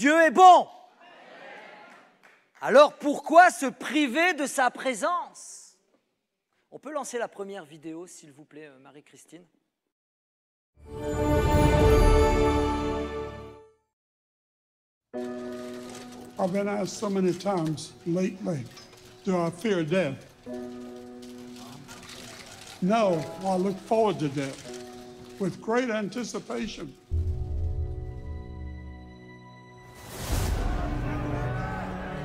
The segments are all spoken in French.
Dieu est bon. Alors pourquoi se priver de sa présence? On peut lancer la première vidéo, s'il vous plaît, Marie-Christine. I've been asked so many times lately, do I fear death? No, I look forward to death with great anticipation.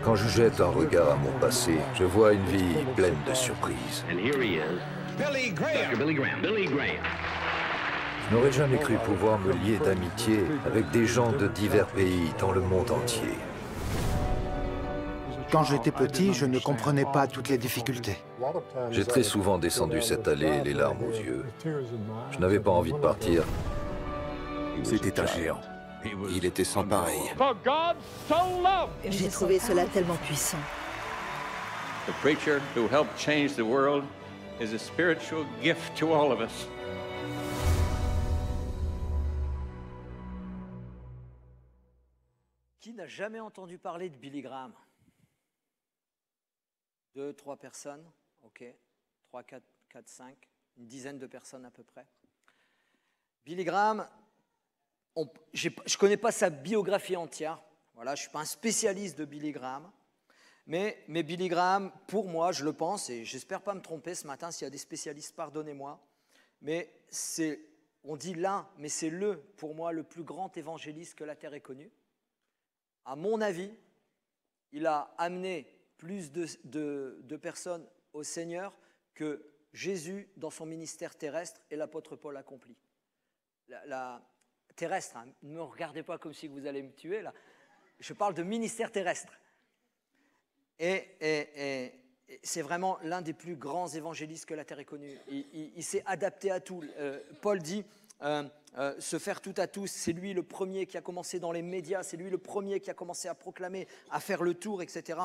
Quand je jette un regard à mon passé, je vois une vie pleine de surprises. And here he is, Billy Graham. Dr. Billy Graham. Billy Graham. Je n'aurais jamais cru pouvoir me lier d'amitié avec des gens de divers pays dans le monde entier. Quand j'étais petit, je ne comprenais pas toutes les difficultés. J'ai très souvent descendu cette allée, les larmes aux yeux. Je n'avais pas envie de partir. C'était un géant. Il était sans pareil. J'ai trouvé cela tellement puissant. The preacher who helped change the world is a spiritual gift to all of us. Qui n'a jamais entendu parler de Billy Graham? 2, 3 personnes, ok. 3, 4, 5, une dizaine de personnes à peu près. Billy Graham, je ne connais pas sa biographie entière. Voilà, je ne suis pas un spécialiste de Billy Graham. Mais Billy Graham, pour moi, je le pense, et j'espère pas me tromper ce matin, s'il y a des spécialistes, pardonnez-moi. Mais on dit l'un, mais c'est pour moi, le plus grand évangéliste que la terre ait connu. À mon avis, il a amené plus de personnes au Seigneur que Jésus dans son ministère terrestre et l'apôtre Paul accompli. La terrestre, hein, ne me regardez pas comme si vous allez me tuer là. Je parle de ministère terrestre. Et c'est vraiment l'un des plus grands évangélistes que la terre ait connu. Il s'est adapté à tout. Paul dit se faire tout à tous. C'est lui le premier qui a commencé dans les médias. C'est lui le premier qui a commencé à proclamer, à faire le tour, etc.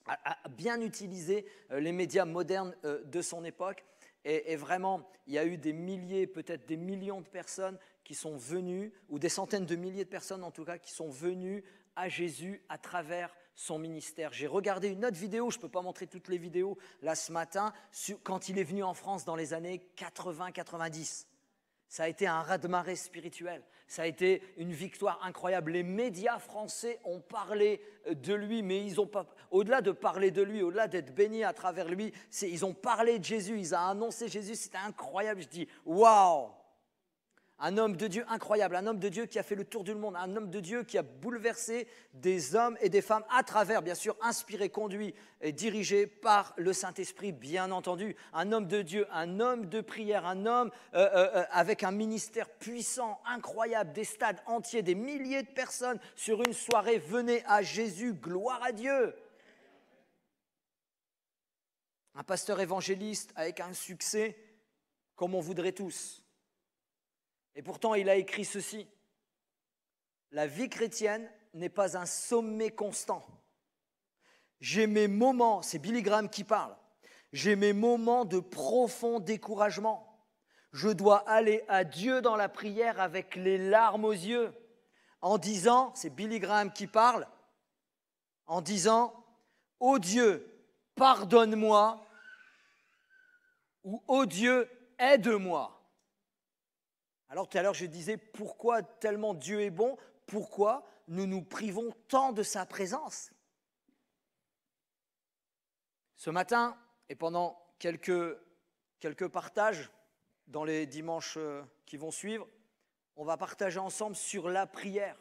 À bien utiliser les médias modernes de son époque. Et vraiment, il y a eu des milliers, peut-être des millions de personnes qui sont venues, ou des centaines de milliers de personnes en tout cas, qui sont venues à Jésus à travers son ministère. J'ai regardé une autre vidéo, je ne peux pas montrer toutes les vidéos, là ce matin, quand il est venu en France dans les années 80-90. Ça a été un raz-de-marée spirituel. Ça a été une victoire incroyable. Les médias français ont parlé de lui, mais ils ont pas, au-delà de parler de lui, au-delà d'être bénis à travers lui, ils ont parlé de Jésus, ils ont annoncé Jésus, c'était incroyable. Je dis, waouh! Un homme de Dieu incroyable, un homme de Dieu qui a fait le tour du monde, un homme de Dieu qui a bouleversé des hommes et des femmes à travers, bien sûr, inspiré, conduit et dirigé par le Saint-Esprit, bien entendu. Un homme de Dieu, un homme de prière, un homme avec un ministère puissant, incroyable, des stades entiers, des milliers de personnes sur une soirée venaient à Jésus, gloire à Dieu. Un pasteur évangéliste avec un succès comme on voudrait tous. Et pourtant, il a écrit ceci. La vie chrétienne n'est pas un sommet constant. J'ai mes moments, c'est Billy Graham qui parle, j'ai mes moments de profond découragement. Je dois aller à Dieu dans la prière avec les larmes aux yeux, en disant, c'est Billy Graham qui parle, en disant, ô Dieu, pardonne-moi, ou ô Dieu, aide-moi. Alors tout à l'heure, je disais, pourquoi tellement Dieu est bon? Pourquoi nous nous privons tant de sa présence? Ce matin, et pendant quelques partages dans les dimanches qui vont suivre, on va partager ensemble sur la prière.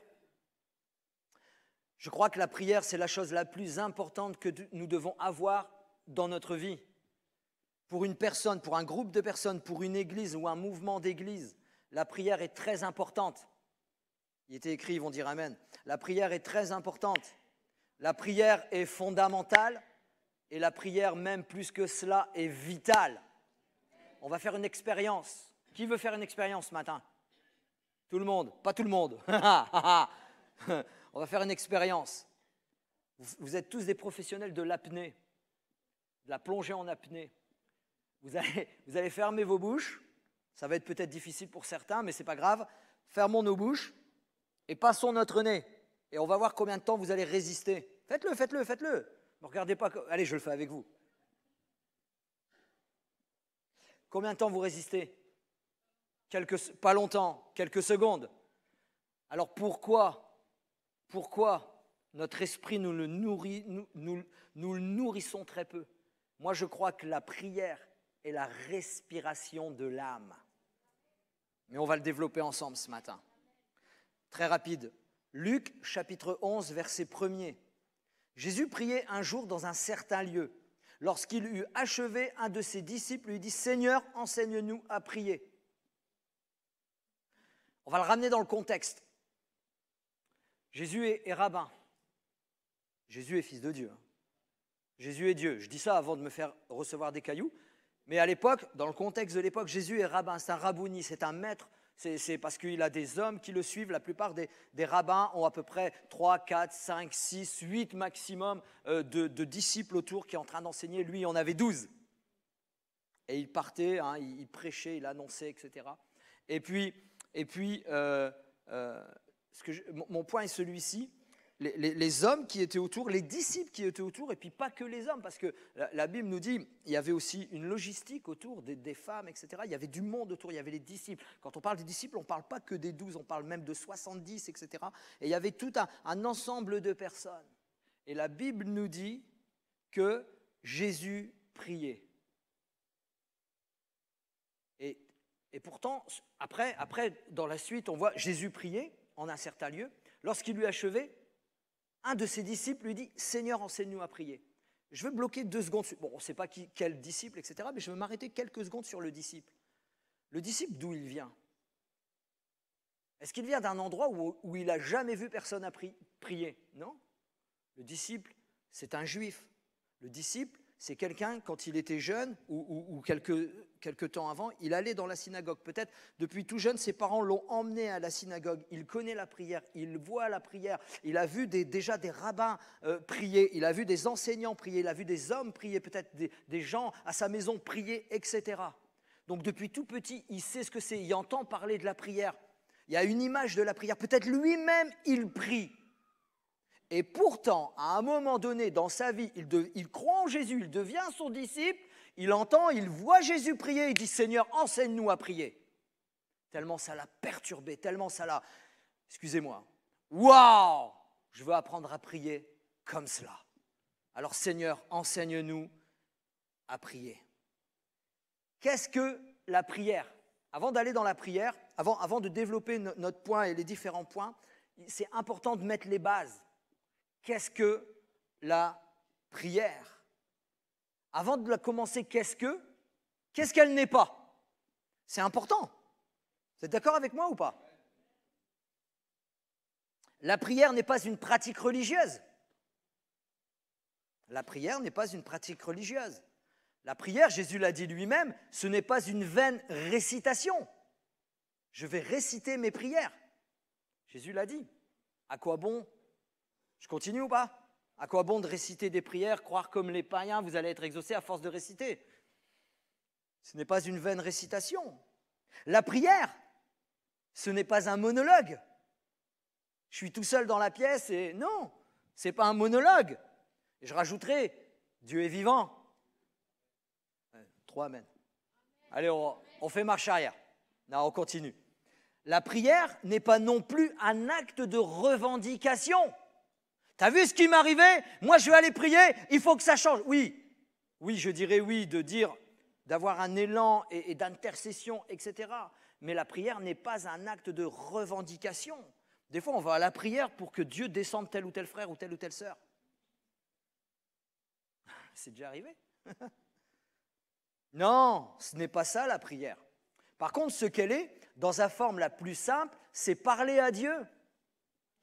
Je crois que la prière, c'est la chose la plus importante que nous devons avoir dans notre vie. Pour une personne, pour un groupe de personnes, pour une église ou un mouvement d'église, la prière est très importante. Il était écrit, ils vont dire Amen. La prière est très importante. La prière est fondamentale et la prière, même plus que cela, est vitale. On va faire une expérience. Qui veut faire une expérience ce matin? Tout le monde? Pas tout le monde. On va faire une expérience. Vous êtes tous des professionnels de l'apnée, de la plongée en apnée. Vous allez fermer vos bouches. Ça va être peut-être difficile pour certains, mais ce n'est pas grave. Fermons nos bouches et passons notre nez. Et on va voir combien de temps vous allez résister. Faites-le, faites-le, faites-le. Ne regardez pas. Allez, je le fais avec vous. Combien de temps vous résistez? Pas longtemps, quelques secondes. Alors pourquoi notre esprit, nous le nourrissons très peu? Moi, je crois que la prière est la respiration de l'âme. Mais on va le développer ensemble ce matin. Très rapide. Luc, chapitre 11, verset 1er. Jésus priait un jour dans un certain lieu. Lorsqu'il eut achevé, un de ses disciples lui dit « Seigneur, enseigne-nous à prier ». On va le ramener dans le contexte. Jésus est rabbin. Jésus est fils de Dieu. Jésus est Dieu. Je dis ça avant de me faire recevoir des cailloux. Mais à l'époque, dans le contexte de l'époque, Jésus est rabbin, c'est un rabouni, c'est un maître. C'est parce qu'il a des hommes qui le suivent. La plupart des rabbins ont à peu près 3, 4, 5, 6, 8 maximum de disciples autour qui sont en train d'enseigner. Lui, il en avait 12. Et il partait, il prêchait, il annonçait, etc. Et puis mon point est celui-ci. Les hommes qui étaient autour, les disciples qui étaient autour, et puis pas que les hommes, parce que la Bible nous dit il y avait aussi une logistique autour des femmes, etc. Il y avait du monde autour, il y avait les disciples. Quand on parle des disciples, on ne parle pas que des 12, on parle même de 70, etc. Et il y avait tout un ensemble de personnes. Et la Bible nous dit que Jésus priait. Et pourtant, après, dans la suite, on voit Jésus prier en un certain lieu. Lorsqu'il eut achevé, un de ses disciples lui dit « Seigneur, enseigne-nous à prier ». Je veux bloquer 2 secondes. Bon, on ne sait pas quel disciple, etc. Mais je veux m'arrêter quelques secondes sur le disciple. Le disciple, d'où il vient? Est-ce qu'il vient d'un endroit où il n'a jamais vu personne prier? Non. Le disciple, c'est un juif. Le disciple, c'est quelqu'un, quand il était jeune ou quelques temps avant, il allait dans la synagogue. Peut-être depuis tout jeune, ses parents l'ont emmené à la synagogue. Il connaît la prière, il voit la prière. Il a vu déjà des rabbins prier, il a vu des enseignants prier, il a vu des hommes prier, peut-être des gens à sa maison prier, etc. Donc depuis tout petit, il sait ce que c'est, il entend parler de la prière. Il y a une image de la prière. Peut-être lui-même, il prie. Et pourtant, à un moment donné dans sa vie, il croit en Jésus, il devient son disciple, il entend, il voit Jésus prier, il dit « Seigneur, enseigne-nous à prier ». Tellement ça l'a perturbé, tellement ça l'a… Excusez-moi. Waouh! Je veux apprendre à prier comme cela. Alors Seigneur, enseigne-nous à prier. Qu'est-ce que la prière? Avant d'aller dans la prière, avant de développer notre point et les différents points, c'est important de mettre les bases. Qu'est-ce que la prière? Avant de la commencer, qu'est-ce qu'elle n'est pas? C'est important. Vous êtes d'accord avec moi ou pas? La prière n'est pas une pratique religieuse. La prière n'est pas une pratique religieuse. La prière, Jésus l'a dit lui-même, ce n'est pas une vaine récitation. Je vais réciter mes prières. Jésus l'a dit. À quoi bon? Je continue ou pas? À quoi bon de réciter des prières, croire comme les païens, vous allez être exaucés à force de réciter? Ce n'est pas une vaine récitation. La prière, ce n'est pas un monologue. Je suis tout seul dans la pièce et non, ce n'est pas un monologue. Et je rajouterai, Dieu est vivant. 3 amen. Allez, on fait marche arrière. Non, on continue. La prière n'est pas non plus un acte de revendication. T'as vu ce qui m'arrivait? Moi, je vais aller prier, il faut que ça change. Oui, je dirais oui, d'avoir un élan et d'intercession, etc. Mais la prière n'est pas un acte de revendication. Des fois, on va à la prière pour que Dieu descende tel ou tel frère ou telle sœur. C'est déjà arrivé? Non, ce n'est pas ça la prière. Par contre, ce qu'elle est, dans sa forme la plus simple, c'est parler à Dieu.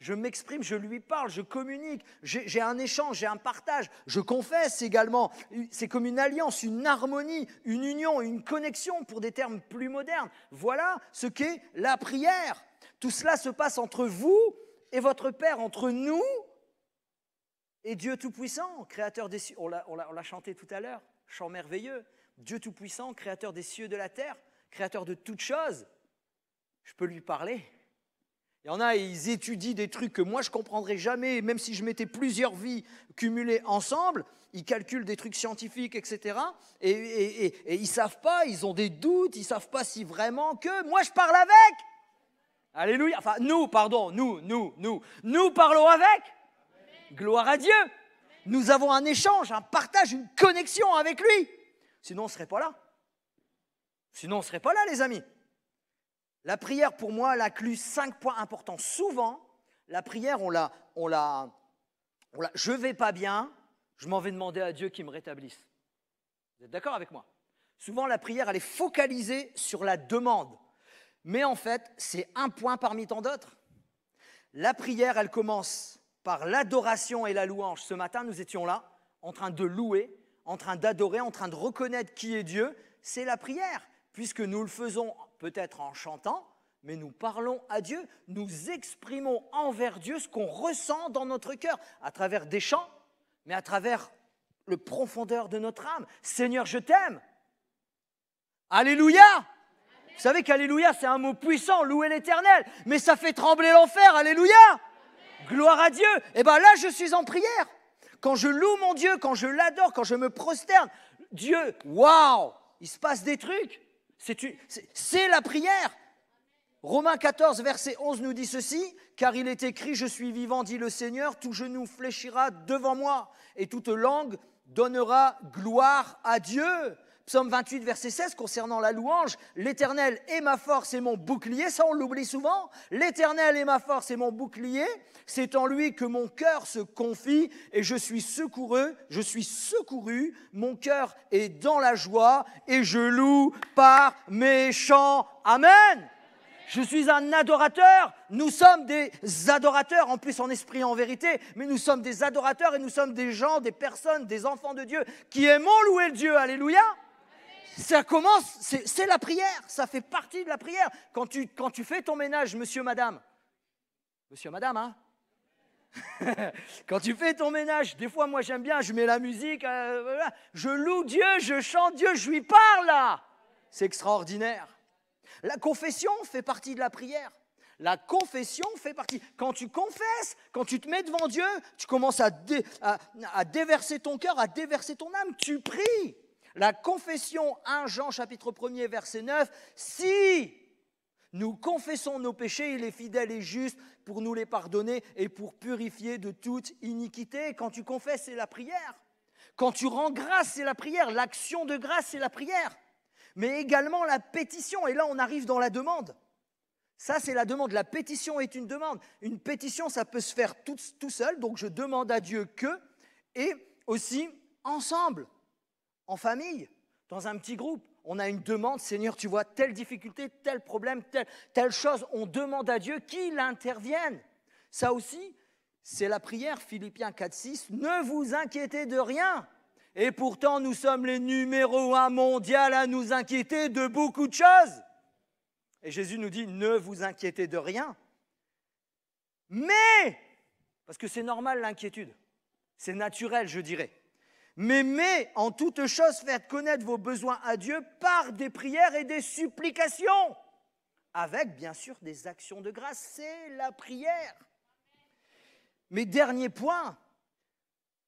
Je m'exprime, je lui parle, je communique, j'ai un échange, j'ai un partage, je confesse également. C'est comme une alliance, une harmonie, une union, une connexion pour des termes plus modernes. Voilà ce qu'est la prière. Tout cela se passe entre vous et votre Père, entre nous et Dieu Tout-Puissant, créateur des cieux. On l'a chanté tout à l'heure, chant merveilleux. Dieu Tout-Puissant, créateur des cieux et de la terre, créateur de toutes choses. Je peux lui parler. Il y en a, ils étudient des trucs que moi je ne comprendrais jamais, même si je mettais plusieurs vies cumulées ensemble, ils calculent des trucs scientifiques, etc. Et ils ne savent pas, ils ont des doutes, ils ne savent pas si vraiment que moi je parle avec. Alléluia. Enfin, nous parlons avec. Gloire à Dieu. Nous avons un échange, un partage, une connexion avec lui. Sinon, on ne serait pas là. Sinon, on ne serait pas là, les amis. La prière, pour moi, elle inclut 5 points importants. Souvent, la prière, je ne vais pas bien, je m'en vais demander à Dieu qu'il me rétablisse. Vous êtes d'accord avec moi? Souvent, la prière, elle est focalisée sur la demande. Mais en fait, c'est un point parmi tant d'autres. La prière, elle commence par l'adoration et la louange. Ce matin, nous étions là, en train de louer, en train d'adorer, en train de reconnaître qui est Dieu. C'est la prière, puisque nous le faisons peut-être en chantant, mais nous parlons à Dieu, nous exprimons envers Dieu ce qu'on ressent dans notre cœur, à travers des chants, mais à travers le profondeur de notre âme. Seigneur, je t'aime. Alléluia. Vous savez qu'alléluia, c'est un mot puissant, louer l'Éternel, mais ça fait trembler l'enfer, alléluia. Gloire à Dieu. Et bien là, je suis en prière. Quand je loue mon Dieu, quand je l'adore, quand je me prosterne, Dieu, waouh, il se passe des trucs. C'est la prière. Romains 14, verset 11 nous dit ceci, « Car il est écrit, je suis vivant, dit le Seigneur, tout genou fléchira devant moi, et toute langue donnera gloire à Dieu. » Psaume 28, verset 16, concernant la louange, « L'Éternel est ma force et mon bouclier », ça on l'oublie souvent, « L'Éternel est ma force et mon bouclier, c'est en lui que mon cœur se confie et je suis secouru, mon cœur est dans la joie et je loue par mes chants. » Amen. Je suis un adorateur, nous sommes des adorateurs, en plus en esprit et en vérité, mais nous sommes des adorateurs et nous sommes des gens, des personnes, des enfants de Dieu qui aimons louer le Dieu, alléluia. Ça commence, c'est la prière, ça fait partie de la prière. Quand tu fais ton ménage, monsieur, madame, hein. Quand tu fais ton ménage, des fois moi j'aime bien, je mets la musique, je loue Dieu, je chante Dieu, je lui parle là. C'est extraordinaire. La confession fait partie de la prière. La confession fait partie. Quand tu confesses, quand tu te mets devant Dieu, tu commences à déverser ton cœur, à déverser ton âme, tu pries. La confession, 1 Jean chapitre 1er verset 9, si nous confessons nos péchés, il est fidèle et juste pour nous les pardonner et pour purifier de toute iniquité. Quand tu confesses, c'est la prière. Quand tu rends grâce, c'est la prière. L'action de grâce, c'est la prière. Mais également la pétition. Et là, on arrive dans la demande. Ça, c'est la demande. La pétition est une demande. Une pétition, ça peut se faire tout seul. Donc, je demande à Dieu que. Et aussi ensemble, en famille, dans un petit groupe. On a une demande. Seigneur, tu vois telle difficulté, tel problème, telle chose. On demande à Dieu qu'il intervienne. Ça aussi, c'est la prière. Philippiens 4,6. Ne vous inquiétez de rien. Et pourtant, nous sommes les numéros 1 mondial à nous inquiéter de beaucoup de choses. Et Jésus nous dit, ne vous inquiétez de rien. Mais, parce que c'est normal l'inquiétude, c'est naturel, je dirais. Mais en toute chose, faites connaître vos besoins à Dieu par des prières et des supplications. Avec, bien sûr, des actions de grâce. C'est la prière. Mes derniers points,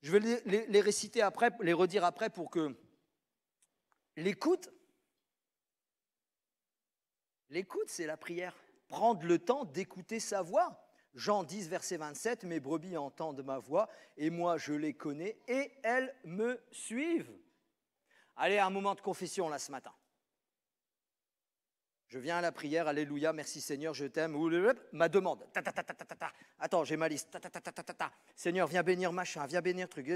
je vais les réciter après, les redire après pour que l'écoute, c'est la prière. Prendre le temps d'écouter sa voix. Jean 10, verset 27, « Mes brebis entendent ma voix, et moi je les connais, et elles me suivent. » Allez, un moment de confession là ce matin. Je viens à la prière, alléluia, merci Seigneur, je t'aime. Ma demande. Attends, j'ai ma liste. Seigneur, viens bénir machin, viens bénir truc.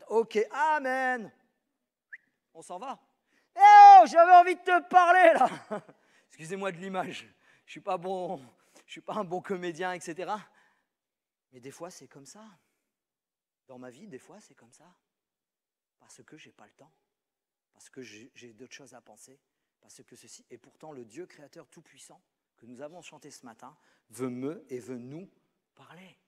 Ok, amen. On s'en va. Oh, j'avais envie de te parler là. Excusez-moi de l'image. Je suis pas un bon comédien, etc. Mais des fois, c'est comme ça. Dans ma vie, des fois, c'est comme ça. Parce que je n'ai pas le temps. Parce que j'ai d'autres choses à penser. Parce que ceci, et pourtant le Dieu créateur tout-puissant que nous avons chanté ce matin veut nous parler.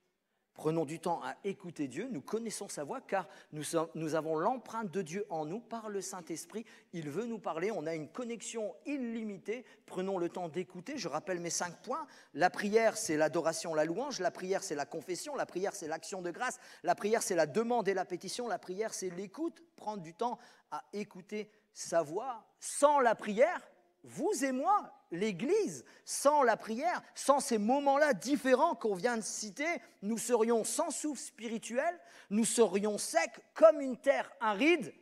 Prenons du temps à écouter Dieu, nous connaissons sa voix car nous avons l'empreinte de Dieu en nous par le Saint-Esprit. Il veut nous parler, on a une connexion illimitée. Prenons le temps d'écouter. Je rappelle mes 5 points. La prière, c'est l'adoration, la louange. La prière, c'est la confession. La prière, c'est l'action de grâce. La prière, c'est la demande et la pétition. La prière, c'est l'écoute. Prendre du temps à écouter sa voix. Sans la prière, vous et moi, l'Église, sans la prière, sans ces moments-là différents qu'on vient de citer, nous serions sans souffle spirituel, nous serions secs comme une terre aride,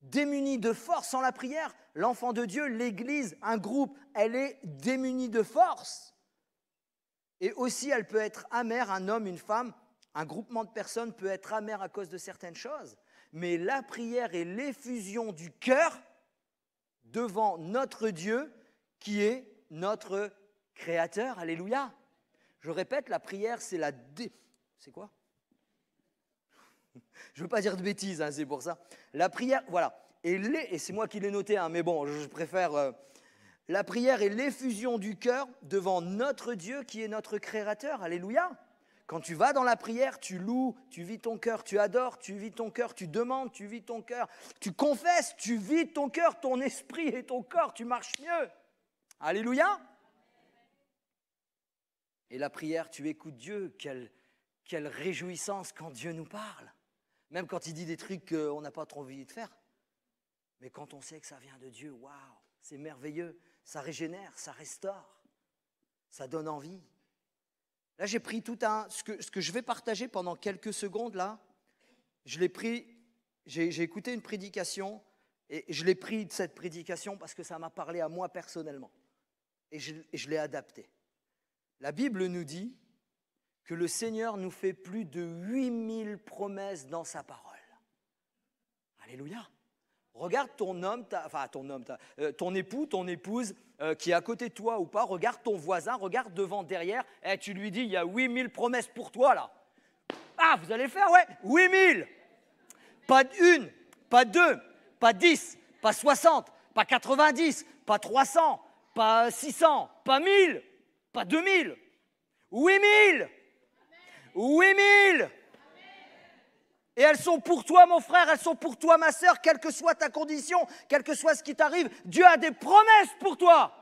démunis de force. Sans la prière, l'enfant de Dieu, l'Église, un groupe, elle est démunie de force. Et aussi, elle peut être amère, un homme, une femme, un groupement de personnes peut être amer à cause de certaines choses. Mais la prière est l'effusion du cœur devant notre Dieu qui est notre Créateur. Alléluia. Je répète, la prière, c'est la... C'est quoi? Je ne veux pas dire de bêtises, hein, c'est pour ça. La prière, voilà. Et c'est moi qui l'ai noté, hein, mais bon, je préfère... La prière est l'effusion du cœur devant notre Dieu qui est notre Créateur. Alléluia. Quand tu vas dans la prière, tu loues, tu vis ton cœur, tu adores, tu vis ton cœur, tu demandes, tu vis ton cœur, tu confesses, tu vis ton cœur, ton esprit et ton corps, tu marches mieux. Alléluia. Et la prière, tu écoutes Dieu, quelle réjouissance quand Dieu nous parle. Même quand il dit des trucs qu'on n'a pas trop envie de faire. Mais quand on sait que ça vient de Dieu, waouh, c'est merveilleux, ça régénère, ça restaure, ça donne envie. Là, j'ai pris ce que je vais partager pendant quelques secondes, là, je l'ai pris, j'ai écouté une prédication et je l'ai pris de cette prédication parce que ça m'a parlé à moi personnellement et je l'ai adapté. La Bible nous dit que le Seigneur nous fait plus de 8000 promesses dans sa parole. Alléluia. Regarde ton époux, ton épouse qui est à côté de toi ou pas, regarde ton voisin, regarde devant, derrière, et tu lui dis, il y a 8000 promesses pour toi là. Ah, vous allez faire, ouais, 8000. Pas une, pas deux, pas 10, pas 60, pas 90, pas 300, pas 600, pas 1000, pas 2000. 8000. 8000. Et elles sont pour toi, mon frère, elles sont pour toi, ma sœur, quelle que soit ta condition, quel que soit ce qui t'arrive, Dieu a des promesses pour toi.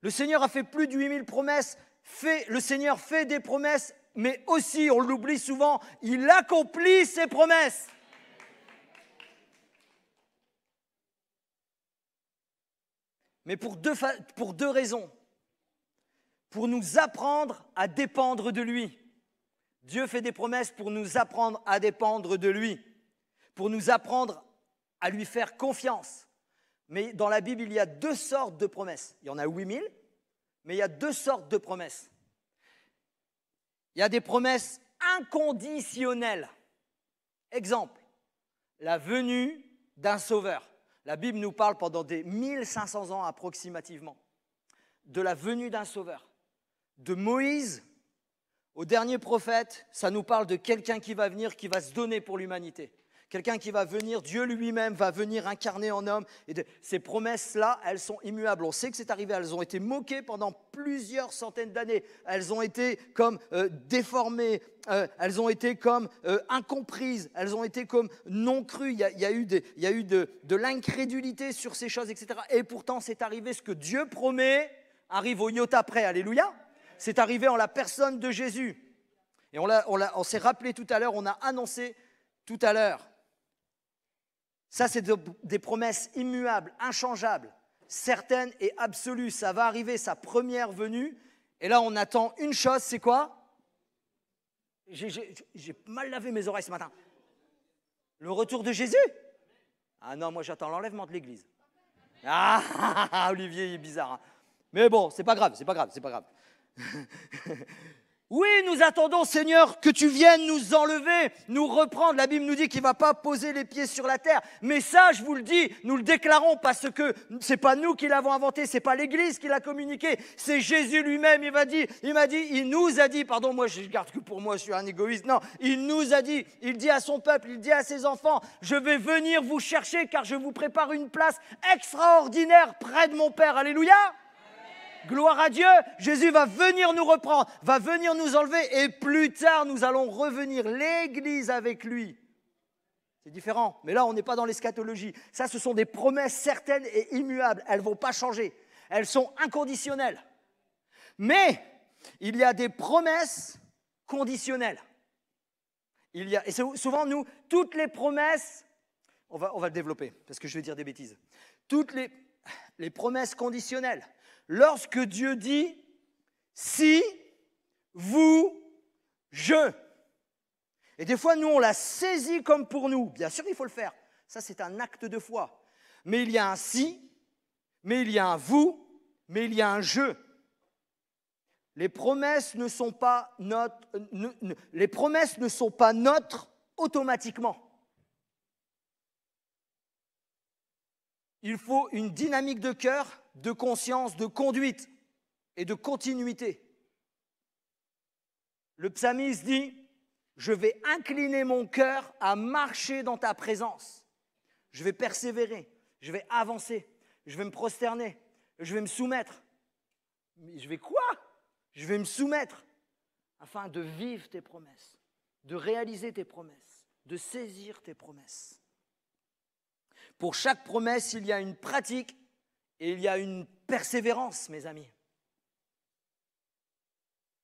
Le Seigneur a fait plus de 8000 promesses, le Seigneur fait des promesses, mais aussi, on l'oublie souvent, il accomplit ses promesses. Mais pour deux raisons. Pour nous apprendre à dépendre de lui. Dieu fait des promesses pour nous apprendre à dépendre de lui, pour nous apprendre à lui faire confiance. Mais dans la Bible, il y a 2 sortes de promesses. Il y en a 8000, mais il y a 2 sortes de promesses. Il y a des promesses inconditionnelles. Exemple, la venue d'un sauveur. La Bible nous parle pendant des 1500 ans approximativement de la venue d'un sauveur. De Moïse au dernier prophète, ça nous parle de quelqu'un qui va venir, qui va se donner pour l'humanité. Quelqu'un qui va venir, Dieu lui-même va venir incarner en homme. Et ces promesses-là, elles sont immuables. On sait que c'est arrivé, elles ont été moquées pendant plusieurs centaines d'années. Elles ont été comme déformées, elles ont été comme incomprises, elles ont été comme non crues. Il y a eu de l'incrédulité sur ces choses, etc. Et pourtant, c'est arrivé. Ce que Dieu promet arrive au iota près. Alléluia. C'est arrivé en la personne de Jésus. Et on s'est rappelé tout à l'heure, on a annoncé tout à l'heure. Ça, c'est des promesses immuables, inchangeables, certaines et absolues. Ça va arriver, sa première venue. Et là, on attend une chose, c'est quoi? J'ai mal lavé mes oreilles ce matin. Le retour de Jésus? Ah non, moi j'attends l'enlèvement de l'Église. Ah, Olivier, il est bizarre. Hein. Mais bon, c'est pas grave. Oui, nous attendons, Seigneur, que tu viennes nous enlever, nous reprendre. La Bible nous dit qu'il ne va pas poser les pieds sur la terre. Mais ça, je vous le dis, nous le déclarons parce que ce n'est pas nous qui l'avons inventé, ce n'est pas l'Église qui l'a communiqué, c'est Jésus lui-même. Il nous a dit, pardon, moi je garde que pour moi, je suis un égoïste. Non, il nous a dit, il dit à son peuple, il dit à ses enfants, je vais venir vous chercher car je vous prépare une place extraordinaire près de mon Père. Alléluia. gloire à Dieu, Jésus va venir nous reprendre, va venir nous enlever et plus tard, nous allons revenir, l'Église avec lui. C'est différent, mais là, on n'est pas dans l'eschatologie. Ça, ce sont des promesses certaines et immuables. Elles ne vont pas changer. Elles sont inconditionnelles. Mais il y a des promesses conditionnelles. Et souvent, nous, toutes les promesses, on va le développer, parce que je vais dire des bêtises. Toutes les promesses conditionnelles, lorsque Dieu dit « si, vous, je ». Et des fois, nous, on la saisit comme pour nous. Bien sûr, il faut le faire. Ça, c'est un acte de foi. Mais il y a un « si », mais il y a un « vous », mais il y a un « je ». Les promesses ne sont pas neutres automatiquement. Il faut une dynamique de cœur, de conscience, de conduite et de continuité. Le psalmiste dit « Je vais incliner mon cœur à marcher dans ta présence. Je vais persévérer, je vais avancer, je vais me prosterner, je vais me soumettre. » Mais je vais quoi ? Je vais me soumettre afin de vivre tes promesses, de réaliser tes promesses, de saisir tes promesses. Pour chaque promesse, il y a une pratique et il y a une persévérance, mes amis.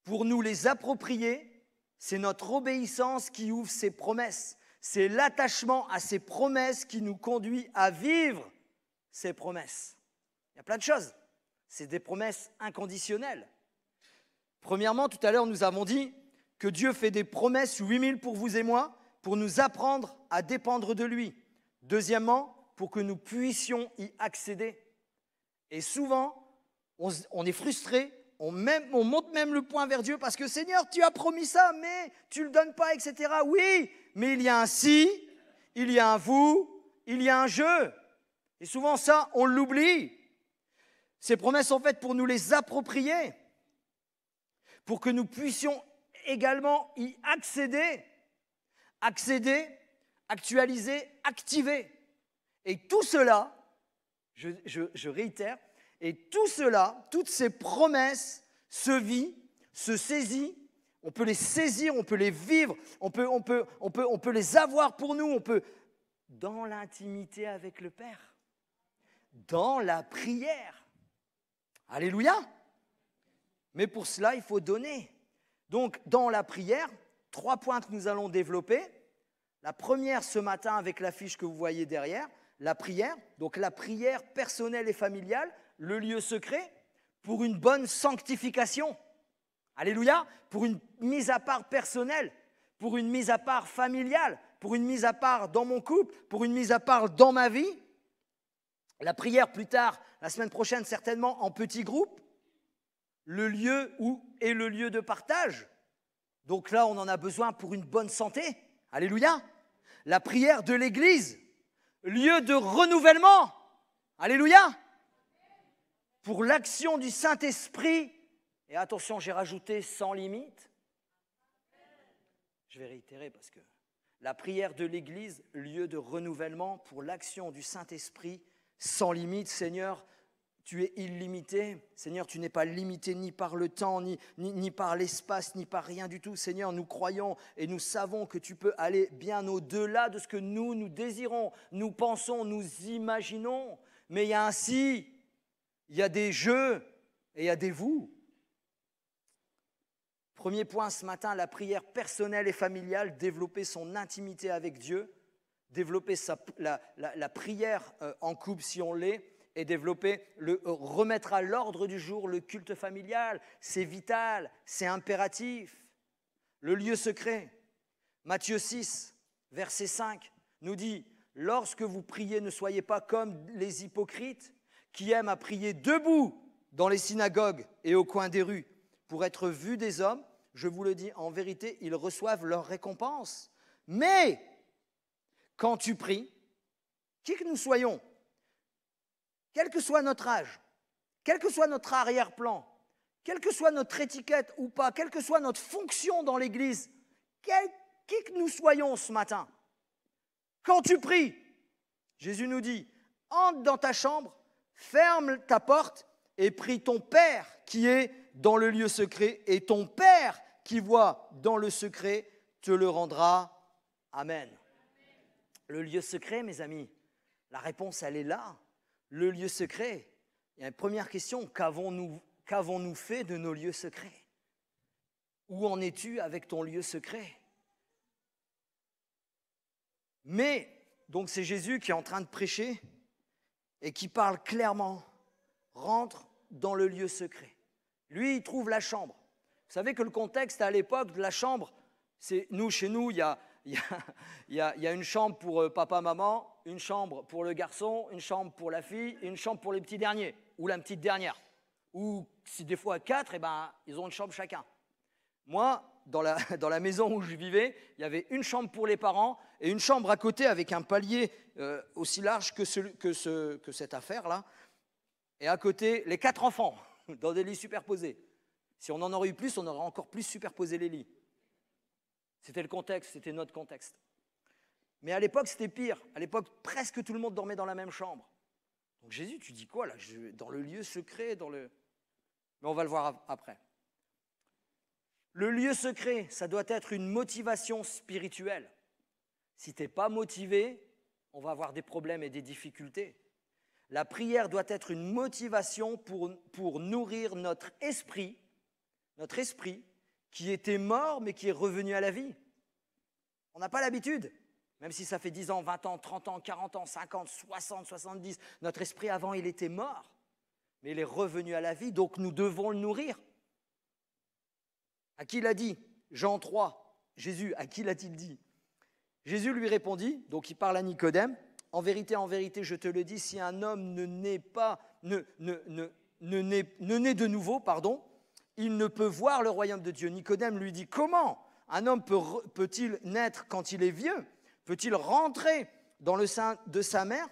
Pour nous les approprier, c'est notre obéissance qui ouvre ces promesses. C'est l'attachement à ces promesses qui nous conduit à vivre ces promesses. Il y a plein de choses. C'est des promesses inconditionnelles. Premièrement, tout à l'heure, nous avons dit que Dieu fait des promesses 8000 pour vous et moi, pour nous apprendre à dépendre de lui. Deuxièmement, pour que nous puissions y accéder. Et souvent, on est frustré, on monte même le poing vers Dieu parce que Seigneur, tu as promis ça, mais tu ne le donnes pas, etc. Oui, mais il y a un si, il y a un vous, il y a un je. Et souvent ça, on l'oublie. Ces promesses sont faites pour nous les approprier, pour que nous puissions également y accéder, actualiser, activer. Et tout cela, je réitère, et tout cela, toutes ces promesses se vit, se saisit, on peut les saisir, on peut les vivre, on peut les avoir pour nous, on peut, dans l'intimité avec le Père, dans la prière. Alléluia! Mais pour cela, il faut donner. Donc, dans la prière, 3 points que nous allons développer. La première ce matin avec l'affiche que vous voyez derrière, la prière. Donc, la prière personnelle et familiale, le lieu secret, pour une bonne sanctification. Alléluia! Pour une mise à part personnelle, pour une mise à part familiale, pour une mise à part dans mon couple, pour une mise à part dans ma vie. La prière plus tard, la semaine prochaine certainement en petits groupes. Le lieu où est le lieu de partage. Donc là, on en a besoin pour une bonne santé. Alléluia. La prière de l'Église, lieu de renouvellement. Alléluia. Pour l'action du Saint-Esprit. Et attention, j'ai rajouté sans limite. Je vais réitérer parce que la prière de l'Église, lieu de renouvellement pour l'action du Saint-Esprit sans limite. Seigneur, tu es illimité. Seigneur, tu n'es pas limité ni par le temps, ni par l'espace, ni par rien du tout. Seigneur, nous croyons et nous savons que tu peux aller bien au-delà de ce que nous désirons, nous pensons, nous imaginons. Mais il y a un si, il y a des je et il y a des vous. Premier point ce matin, la prière personnelle et familiale, développer son intimité avec Dieu, développer la prière en couple si on l'est, et remettre à l'ordre du jour le culte familial. C'est vital, c'est impératif. Le lieu secret, Matthieu 6, verset 5, nous dit « Lorsque vous priez, ne soyez pas comme les hypocrites qui aiment à prier debout dans les synagogues et au coin des rues pour être vus des hommes. Je vous le dis, en vérité, ils reçoivent leur récompense. Mais quand tu pries, qui que nous soyons, quel que soit notre âge, quel que soit notre arrière-plan, quelle que soit notre étiquette ou pas, quelle que soit notre fonction dans l'Église, qui que nous soyons ce matin, quand tu pries, Jésus nous dit, entre dans ta chambre, ferme ta porte et prie ton Père qui est dans le lieu secret, et ton Père qui voit dans le secret te le rendra. Amen. Le lieu secret, mes amis, la réponse, elle est là. Le lieu secret. Il y a une première question, qu'avons-nous fait de nos lieux secrets? Où en es-tu avec ton lieu secret? Mais, donc c'est Jésus qui est en train de prêcher et qui parle clairement. Rentre dans le lieu secret. Lui, il trouve la chambre. Vous savez que le contexte à l'époque de la chambre, c'est chez nous, il y a une chambre pour papa, maman, une chambre pour le garçon, une chambre pour la fille et une chambre pour les petits derniers ou la petite dernière. Ou si des fois 4, ils ont une chambre chacun. Moi, dans la maison où je vivais, il y avait une chambre pour les parents et une chambre à côté avec un palier aussi large que cette affaire-là. Et à côté, les 4 enfants, dans des lits superposés. Si on en aurait eu plus, on aurait encore plus superposé les lits. C'était le contexte, c'était notre contexte. Mais à l'époque, c'était pire. À l'époque, presque tout le monde dormait dans la même chambre. Donc Jésus, tu dis quoi là? Dans le lieu secret, Mais on va le voir après. Le lieu secret, ça doit être une motivation spirituelle. Si tu n'es pas motivé, on va avoir des problèmes et des difficultés. La prière doit être une motivation pour nourrir notre esprit qui était mort mais qui est revenu à la vie. On n'a pas l'habitude, même si ça fait 10 ans, 20 ans, 30 ans, 40 ans, 50, 60, 70, notre esprit avant il était mort, mais il est revenu à la vie, donc nous devons le nourrir. À qui l'a dit? Jean 3, Jésus, à qui l'a-t-il dit? Jésus lui répondit, donc il parle à Nicodème, en vérité, je te le dis, si un homme ne naît de nouveau, il ne peut voir le royaume de Dieu. Nicodème lui dit, comment un homme peut-il naître quand il est vieux? Peut-il rentrer dans le sein de sa mère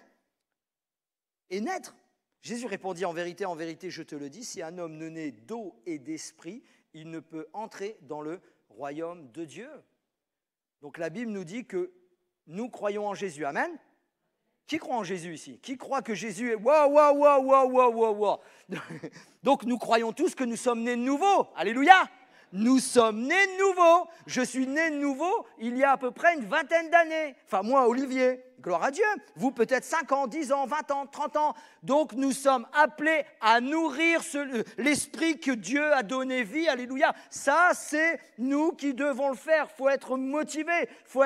et naître? Jésus répondit, en vérité, je te le dis, si un homme ne naît d'eau et d'esprit, il ne peut entrer dans le royaume de Dieu. Donc la Bible nous dit que nous croyons en Jésus. Amen. Qui croit en Jésus ici? Qui croit que Jésus est waouh. Donc nous croyons tous que nous sommes nés de nouveau. Alléluia. Nous sommes nés de nouveau. Je suis né de nouveau il y a à peu près une vingtaine d'années. Enfin moi, Olivier, gloire à Dieu. Vous peut-être 5 ans, 10 ans, 20 ans, 30 ans. Donc nous sommes appelés à nourrir l'esprit que Dieu a donné vie. Alléluia. Ça, c'est nous qui devons le faire. Il faut être motivé. Faut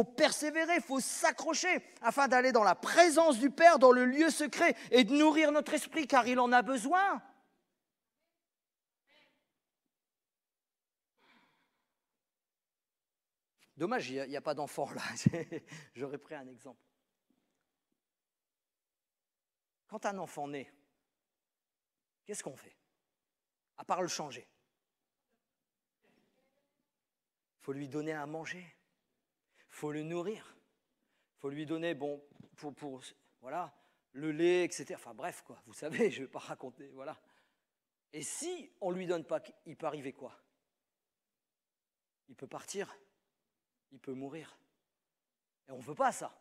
persévérer. Il faut s'accrocher afin d'aller dans la présence du Père, dans le lieu secret et de nourrir notre esprit car il en a besoin. Dommage, il n'y a pas d'enfant là. J'aurais pris un exemple. Quand un enfant naît, qu'est-ce qu'on fait? À part le changer. Il faut lui donner à manger. Il faut le nourrir. Il faut lui donner, voilà, le lait, etc. Enfin bref, quoi. Vous savez, je ne vais pas raconter, voilà. Et si on ne lui donne pas, il peut arriver quoi? Il peut partir. Il peut mourir. Et on ne veut pas ça.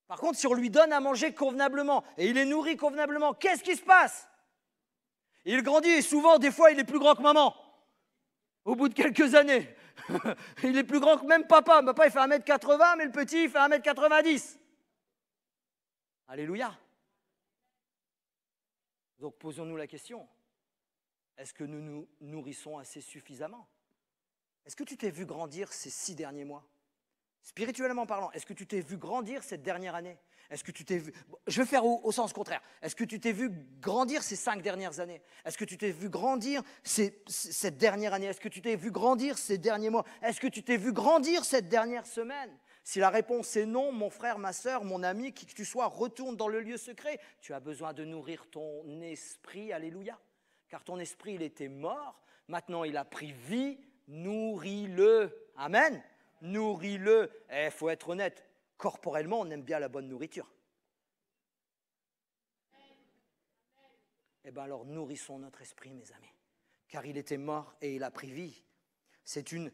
Par contre, si on lui donne à manger convenablement et il est nourri convenablement, qu'est-ce qui se passe? Il grandit et souvent, des fois, il est plus grand que maman. Au bout de quelques années. Il est plus grand que même papa. Papa, il fait 1m80, mais le petit, il fait 1m90. Alléluia. Donc, posons-nous la question. Est-ce que nous nous nourrissons assez suffisamment? Est-ce que tu t'es vu grandir ces 6 derniers mois? Spirituellement parlant, est-ce que tu t'es vu grandir cette dernière année? Est-ce que tu t'es vu... Je vais faire au sens contraire. Est-ce que tu t'es vu grandir ces 5 dernières années? Est-ce que tu t'es vu grandir cette dernière année? Est-ce que tu t'es vu grandir ces derniers mois? Est-ce que tu t'es vu grandir cette dernière semaine? Si la réponse est non, mon frère, ma sœur, mon ami, qui que tu sois, retourne dans le lieu secret. Tu as besoin de nourrir ton esprit, alléluia. Car ton esprit, il était mort, maintenant il a pris vie. Nourris-le. Amen. Nourris-le. Il faut être honnête. Corporellement, on aime bien la bonne nourriture. Eh bien alors, nourrissons notre esprit, mes amis. Car il était mort et il a pris vie. C'est une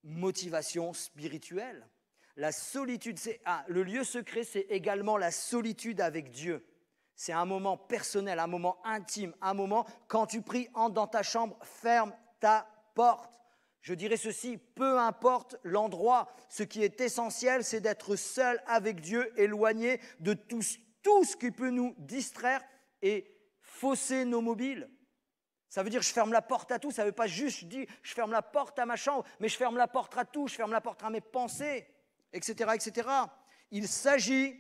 motivation spirituelle. La solitude, le lieu secret, c'est également la solitude avec Dieu. C'est un moment personnel, un moment intime, un moment, quand tu pries, entre dans ta chambre, ferme ta porte. Je dirais ceci, peu importe l'endroit, ce qui est essentiel, c'est d'être seul avec Dieu, éloigné de tout ce qui peut nous distraire et fausser nos mobiles. Ça veut dire je ferme la porte à tout, ça ne veut pas juste, je dis je ferme la porte à ma chambre, mais je ferme la porte à tout, je ferme la porte à mes pensées, etc., etc. Il s'agit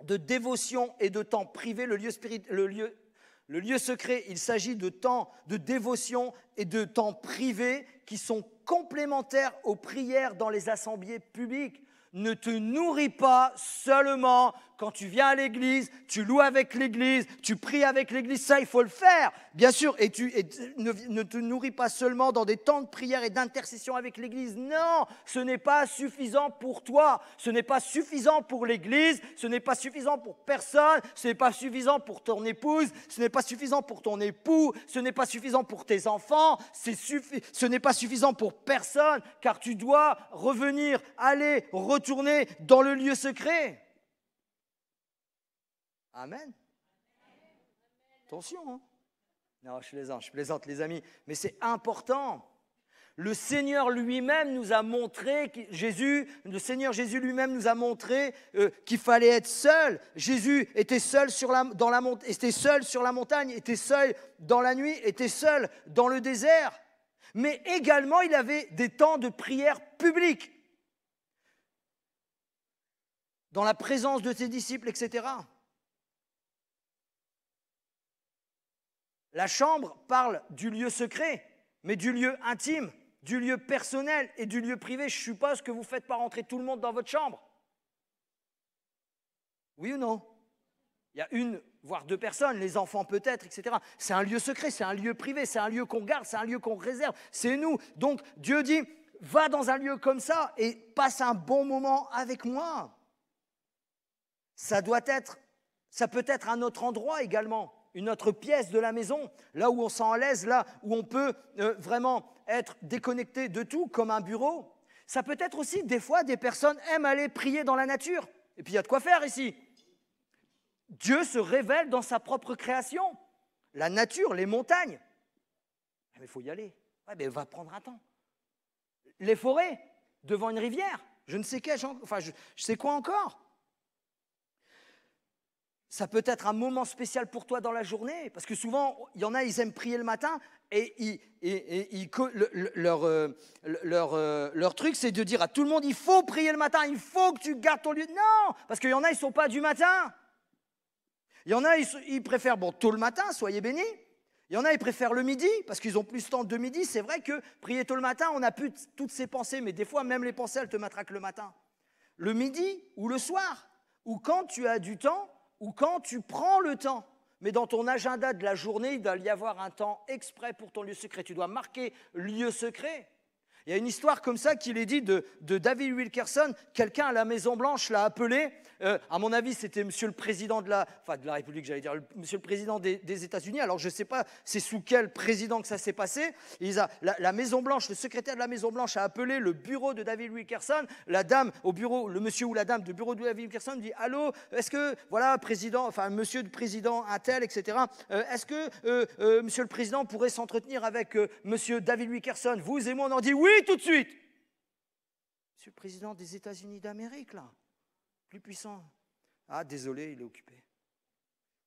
de dévotion et de temps privé, le lieu secret, il s'agit de temps de dévotion et de temps privé qui sont complémentaires aux prières dans les assemblées publiques. Ne te nourris pas seulement quand tu viens à l'église, tu loues avec l'église, tu pries avec l'église, ça il faut le faire, bien sûr, et ne te nourris pas seulement dans des temps de prière et d'intercession avec l'église, non, ce n'est pas suffisant pour toi, ce n'est pas suffisant pour l'église, ce n'est pas suffisant pour personne, ce n'est pas suffisant pour ton épouse, ce n'est pas suffisant pour ton époux, ce n'est pas suffisant pour tes enfants, ce n'est pas suffisant pour personne, car tu dois revenir, aller, retourner dans le lieu secret. Amen. Attention, hein? Non, je plaisante les amis, mais c'est important. Le Seigneur lui-même nous a montré, le Seigneur Jésus lui-même nous a montré qu'il fallait être seul. Jésus était seul était seul sur la montagne, était seul dans la nuit, était seul dans le désert. Mais également, il avait des temps de prière publique, dans la présence de ses disciples, etc. La chambre parle du lieu secret, mais du lieu intime, du lieu personnel et du lieu privé. Je suppose que vous ne faites pas rentrer tout le monde dans votre chambre. Oui ou non? Il y a une, voire deux personnes, les enfants peut-être, etc. C'est un lieu secret, c'est un lieu privé, c'est un lieu qu'on garde, c'est un lieu qu'on réserve. C'est nous. Donc Dieu dit, va dans un lieu comme ça et passe un bon moment avec moi. Ça peut être un autre endroit également. Une autre pièce de la maison, là où on s'en l'aise, là où on peut vraiment être déconnecté de tout, comme un bureau. Ça peut être aussi, des fois, des personnes aiment aller prier dans la nature. Et puis, il y a de quoi faire ici. Dieu se révèle dans sa propre création. La nature, les montagnes. Mais il faut y aller. Ouais, mais va prendre un temps. Les forêts, devant une rivière. Je ne sais je sais quoi encore. Ça peut être un moment spécial pour toi dans la journée, parce que souvent, il y en a, ils aiment prier le matin, et leur truc, c'est de dire à tout le monde, il faut prier le matin, il faut que tu gardes ton lieu. Non, parce qu'il y en a, ils ne sont pas du matin. Il y en a, ils préfèrent, tôt le matin, soyez bénis. Il y en a, ils préfèrent le midi, parce qu'ils ont plus de temps de midi. C'est vrai que prier tôt le matin, on n'a plus toutes ces pensées, mais des fois, même les pensées, elles te matraquent le matin. Le midi ou le soir, ou quand tu as du temps, ou quand tu prends le temps, mais dans ton agenda de la journée, il doit y avoir un temps exprès pour ton lieu secret. Tu dois marquer lieu secret. Il y a une histoire comme ça qu'il est dit de David Wilkerson. Quelqu'un à la Maison-Blanche l'a appelé. À mon avis, c'était monsieur le président de la République, j'allais dire, monsieur le président des États-Unis. Alors, je ne sais pas c'est sous quel président que ça s'est passé. La Maison-Blanche, le secrétaire de la Maison-Blanche a appelé le bureau de David Wilkerson. La dame au bureau, le monsieur ou la dame du bureau de David Wilkerson dit « Allô, est-ce que, voilà, monsieur le président un tel, etc. Est-ce que monsieur le président pourrait s'entretenir avec monsieur David Wilkerson? Vous et moi, on en dit oui tout de suite. Monsieur le président des États-Unis d'Amérique, là. Plus puissant. Ah, désolé, il est occupé.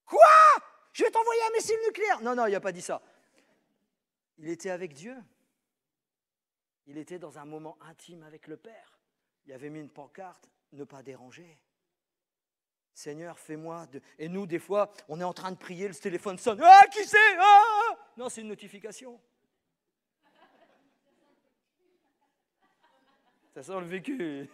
Quoi? Je vais t'envoyer un missile nucléaire. Non, il n'a pas dit ça. Il était avec Dieu. Il était dans un moment intime avec le Père. Il avait mis une pancarte, ne pas déranger. Seigneur, fais-moi de... Et nous, des fois, on est en train de prier, le téléphone sonne. Ah, qui c'est? Ah! Non, c'est une notification. Ça sent le vécu.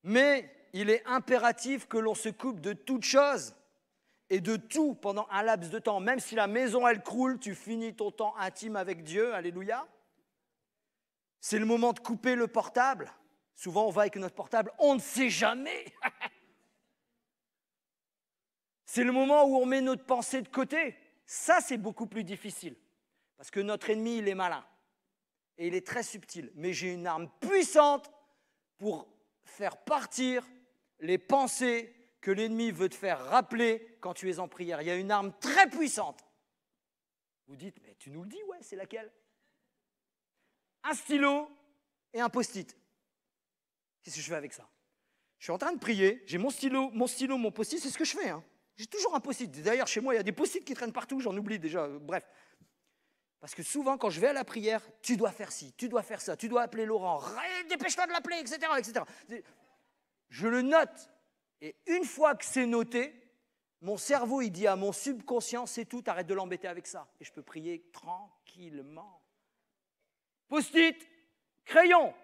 Mais il est impératif que l'on se coupe de toute chose et de tout pendant un laps de temps. Même si la maison, elle croule, tu finis ton temps intime avec Dieu. Alléluia. C'est le moment de couper le portable. Souvent, on va avec notre portable, on ne sait jamais. C'est le moment où on met notre pensée de côté. Ça, c'est beaucoup plus difficile. Parce que notre ennemi, il est malin. Et il est très subtil. Mais j'ai une arme puissante pour faire partir les pensées que l'ennemi veut te faire rappeler quand tu es en prière. Il y a une arme très puissante. Vous dites, mais tu nous le dis, ouais, c'est laquelle? Un stylo et un post-it. Qu'est-ce que je fais avec ça? Je suis en train de prier, j'ai mon stylo, mon post-it, c'est ce que je fais. Hein. J'ai toujours un post-it. D'ailleurs, chez moi, il y a des post-it qui traînent partout, j'en oublie déjà. Bref. Parce que souvent, quand je vais à la prière, tu dois faire ci, tu dois faire ça, tu dois appeler Laurent, dépêche-toi de l'appeler, etc., etc. Je le note. Et une fois que c'est noté, mon cerveau, il dit à mon subconscient, c'est tout, arrête de l'embêter avec ça. Et je peux prier tranquillement. Post-it, crayon.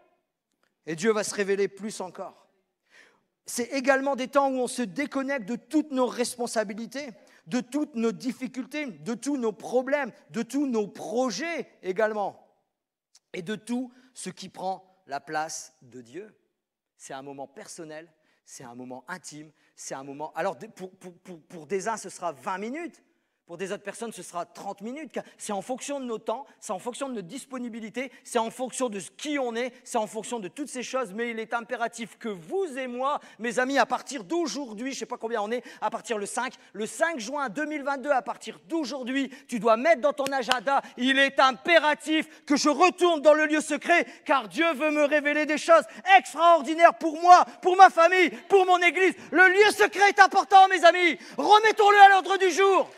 Et Dieu va se révéler plus encore. C'est également des temps où on se déconnecte de toutes nos responsabilités, de toutes nos difficultés, de tous nos problèmes, de tous nos projets également, et de tout ce qui prend la place de Dieu. C'est un moment personnel, c'est un moment intime, c'est un moment... Alors, pour des uns, ce sera 20 minutes. Pour des autres personnes, ce sera 30 minutes. C'est en fonction de nos temps, c'est en fonction de notre disponibilité, c'est en fonction de qui on est, c'est en fonction de toutes ces choses. Mais il est impératif que vous et moi, mes amis, à partir d'aujourd'hui, je ne sais pas combien on est, à partir le 5 juin 2022, à partir d'aujourd'hui, tu dois mettre dans ton agenda, il est impératif que je retourne dans le lieu secret, car Dieu veut me révéler des choses extraordinaires pour moi, pour ma famille, pour mon église. Le lieu secret est important, mes amis. Remettons-le à l'ordre du jour.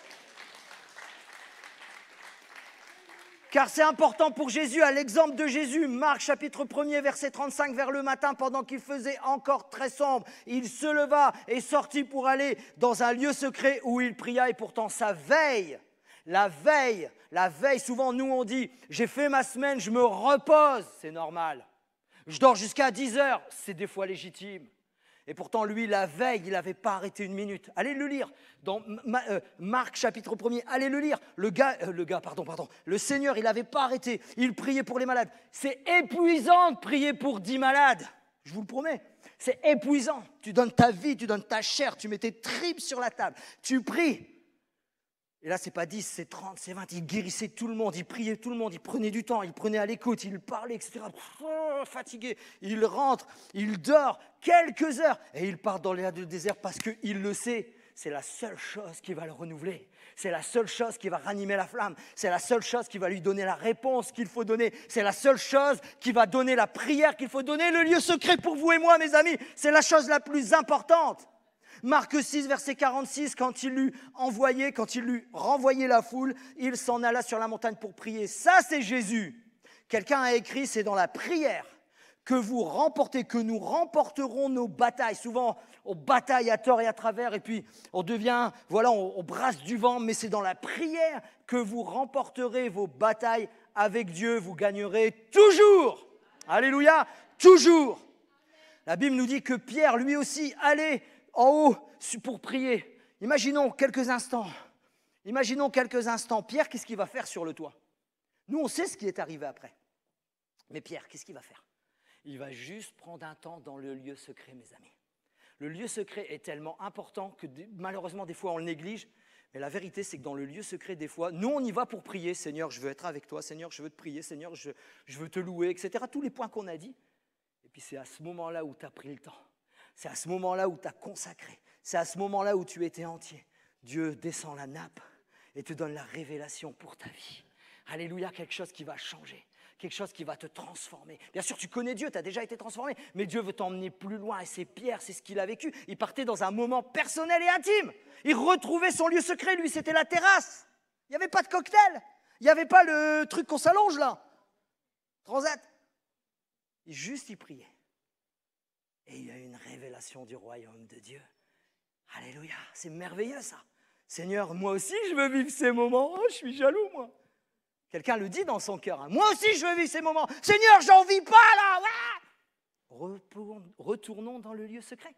Car c'est important pour Jésus, à l'exemple de Jésus, Marc chapitre 1er, verset 35, vers le matin, pendant qu'il faisait encore très sombre, il se leva et sortit pour aller dans un lieu secret où il pria, et pourtant sa veille, la veille, souvent nous on dit, j'ai fait ma semaine, je me repose, c'est normal. Je dors jusqu'à 10 heures, c'est des fois légitime. Et pourtant, lui, la veille, il n'avait pas arrêté une minute. Allez le lire. Dans Marc, chapitre 1er, allez le lire. Le Seigneur, il n'avait pas arrêté. Il priait pour les malades. C'est épuisant de prier pour 10 malades. Je vous le promets. C'est épuisant. Tu donnes ta vie, tu donnes ta chair, tu mets tes tripes sur la table. Tu pries. Et là, c'est pas 10, c'est 30, c'est 20. Il guérissait tout le monde, il priait tout le monde, il prenait du temps, il prenait à l'écoute, il parlait, etc. Fatigué, il rentre, il dort quelques heures et il part dans le désert parce qu'il le sait. C'est la seule chose qui va le renouveler. C'est la seule chose qui va ranimer la flamme. C'est la seule chose qui va lui donner la réponse qu'il faut donner. C'est la seule chose qui va donner la prière qu'il faut donner. Le lieu secret pour vous et moi, mes amis, c'est la chose la plus importante. Marc 6, verset 46, quand il lui renvoyait la foule, il s'en alla sur la montagne pour prier. Ça, c'est Jésus. Quelqu'un a écrit, c'est dans la prière que vous remportez, que nous remporterons nos batailles. Souvent, on bataille à tort et à travers, et puis on devient, voilà, on brasse du vent, mais c'est dans la prière que vous remporterez vos batailles avec Dieu. Vous gagnerez toujours. Alléluia, toujours. La Bible nous dit que Pierre, lui aussi, allait en haut pour prier. Imaginons quelques instants. Pierre, qu'est-ce qu'il va faire sur le toit? Nous, on sait ce qui est arrivé après. Mais Pierre, qu'est-ce qu'il va faire? Il va juste prendre un temps dans le lieu secret, mes amis. Le lieu secret est tellement important que malheureusement, des fois, on le néglige. Mais la vérité, c'est que dans le lieu secret, des fois, nous, on y va pour prier. Seigneur, je veux être avec toi. Seigneur, je veux te prier. Seigneur, je veux te louer, etc. Tous les points qu'on a dit. Et puis, c'est à ce moment-là où tu as pris le temps. C'est à ce moment-là où tu as consacré. C'est à ce moment-là où tu étais entier. Dieu descend la nappe et te donne la révélation pour ta vie. Alléluia, quelque chose qui va changer. Quelque chose qui va te transformer. Bien sûr, tu connais Dieu, tu as déjà été transformé, mais Dieu veut t'emmener plus loin. Et c'est Pierre, c'est ce qu'il a vécu. Il partait dans un moment personnel et intime. Il retrouvait son lieu secret, lui, c'était la terrasse. Il n'y avait pas de cocktail. Il n'y avait pas le truc qu'on s'allonge là. Transat. Il priait. Et il y a une révélation du royaume de Dieu. Alléluia, c'est merveilleux ça. Seigneur, moi aussi je veux vivre ces moments. Oh, je suis jaloux moi. Quelqu'un le dit dans son cœur. Hein. Moi aussi je veux vivre ces moments. Seigneur, j'en vis pas là. Retournons dans le lieu secret.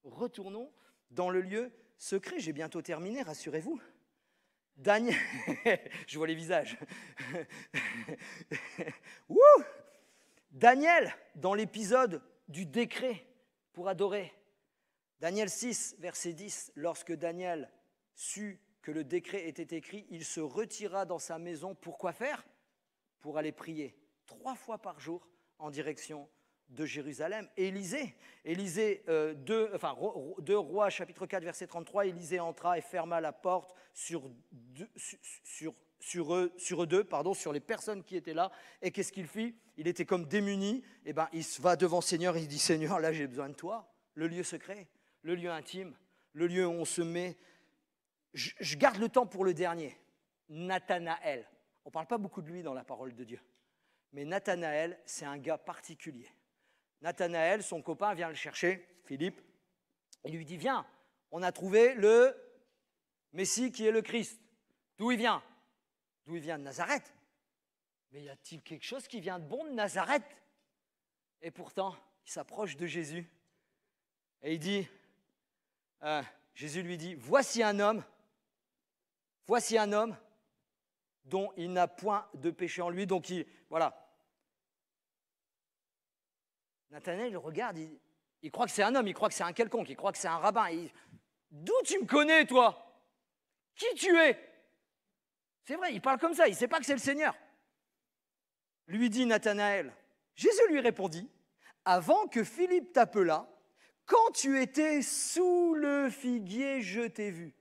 Retournons dans le lieu secret. J'ai bientôt terminé, rassurez-vous. Daniel, je vois les visages. Daniel, dans l'épisode du décret pour adorer. Daniel 6, verset 10, lorsque Daniel sut que le décret était écrit, il se retira dans sa maison pour quoi faire? Pour aller prier 3 fois par jour en direction de Jérusalem. Élisée, 2 Rois, chapitre 4, verset 33, Élisée entra et ferma la porte sur les personnes qui étaient là. Et qu'est-ce qu'il fit? Il était comme démuni. Et il va devant le Seigneur et il dit, Seigneur, là j'ai besoin de toi. Le lieu secret, le lieu intime, le lieu où on se met. Je garde le temps pour le dernier. Nathanaël. On ne parle pas beaucoup de lui dans la parole de Dieu. Mais Nathanaël, c'est un gars particulier. Nathanaël, son copain, vient le chercher, Philippe. Il lui dit, viens, on a trouvé le Messie qui est le Christ. D'où il vient? D'où il vient? De Nazareth. Mais y a-t-il quelque chose qui vient de bon de Nazareth? Et pourtant, il s'approche de Jésus. Et il dit, Jésus lui dit, voici un homme dont il n'a point de péché en lui. Donc, voilà. Nathanaël, il regarde, il croit que c'est un homme, il croit que c'est un quelconque, il croit que c'est un rabbin. D'où tu me connais, toi? Qui tu es? C'est vrai, il parle comme ça, il ne sait pas que c'est le Seigneur. Lui dit Nathanaël. Jésus lui répondit, avant que Philippe t'appelât, quand tu étais sous le figuier, je t'ai vu.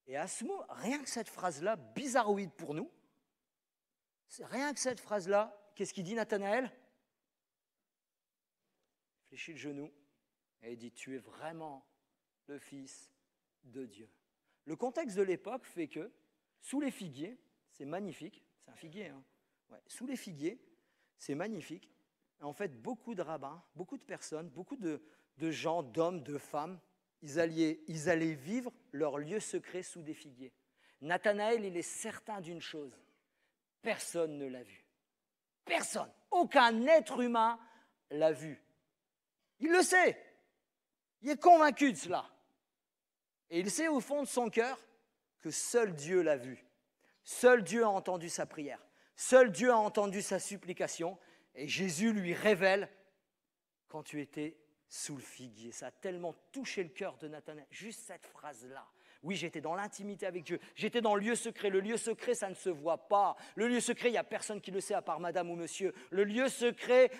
Et à ce mot, rien que cette phrase-là, bizarroïde pour nous, c'est rien que cette phrase-là, qu'est-ce qu'il dit Nathanaël? Il fléchit le genou et il dit, tu es vraiment le Fils de Dieu. Le contexte de l'époque fait que, sous les figuiers, c'est magnifique, c'est un figuier, hein? Ouais, sous les figuiers, c'est magnifique. Et en fait, beaucoup de rabbins, beaucoup de personnes, beaucoup de gens, d'hommes, de femmes, ils allaient vivre leur lieu secret sous des figuiers. Nathanaël, il est certain d'une chose, personne ne l'a vu. Personne, aucun être humain l'a vu. Il le sait, il est convaincu de cela. Et il sait au fond de son cœur que seul Dieu l'a vu. Seul Dieu a entendu sa prière. Seul Dieu a entendu sa supplication. Et Jésus lui révèle quand tu étais sous le figuier. Ça a tellement touché le cœur de Nathanaël. Juste cette phrase-là. Oui, j'étais dans l'intimité avec Dieu. J'étais dans le lieu secret. Le lieu secret, ça ne se voit pas. Le lieu secret, il n'y a personne qui le sait à part madame ou monsieur. Le lieu secret,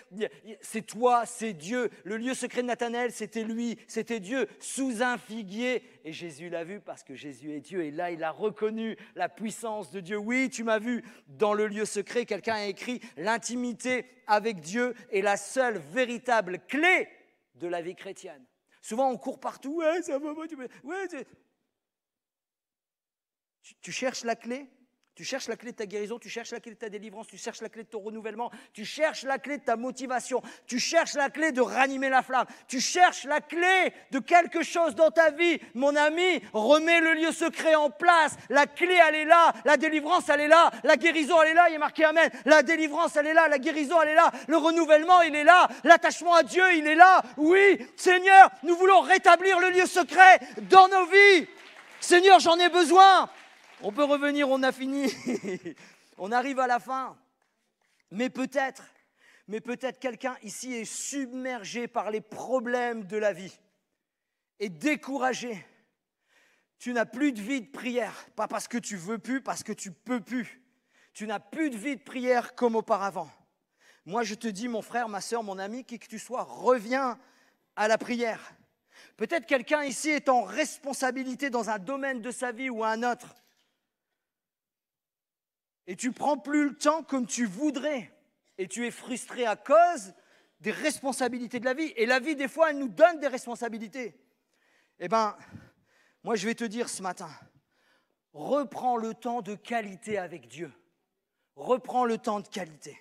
c'est toi, c'est Dieu. Le lieu secret de Nathanaël, c'était lui, c'était Dieu, sous un figuier. Et Jésus l'a vu parce que Jésus est Dieu. Et là, il a reconnu la puissance de Dieu. Oui, tu m'as vu dans le lieu secret. Quelqu'un a écrit, l'intimité avec Dieu est la seule véritable clé de la vie chrétienne. Souvent, on court partout. Ouais, ça va, ouais, tu cherches la clé? Tu cherches la clé de ta guérison, tu cherches la clé de ta délivrance, tu cherches la clé de ton renouvellement, tu cherches la clé de ta motivation, tu cherches la clé de ranimer la flamme, tu cherches la clé de quelque chose dans ta vie. Mon ami, remets le lieu secret en place. La clé, elle est là. La délivrance, elle est là. La guérison, elle est là. Il est marqué Amen. La délivrance, elle est là. La guérison, elle est là. Le renouvellement, il est là. L'attachement à Dieu, il est là. Oui, Seigneur, nous voulons rétablir le lieu secret dans nos vies. Seigneur, j'en ai besoin. On peut revenir, on a fini, on arrive à la fin. Mais peut-être quelqu'un ici est submergé par les problèmes de la vie et découragé. Tu n'as plus de vie de prière, pas parce que tu veux plus, parce que tu peux plus. Tu n'as plus de vie de prière comme auparavant. Moi, je te dis, mon frère, ma soeur, mon ami, qui que tu sois, reviens à la prière. Peut-être quelqu'un ici est en responsabilité dans un domaine de sa vie ou un autre. Et tu ne prends plus le temps comme tu voudrais. Et tu es frustré à cause des responsabilités de la vie. Et la vie, des fois, elle nous donne des responsabilités. Eh bien, moi, je vais te dire ce matin, reprends le temps de qualité avec Dieu. Reprends le temps de qualité.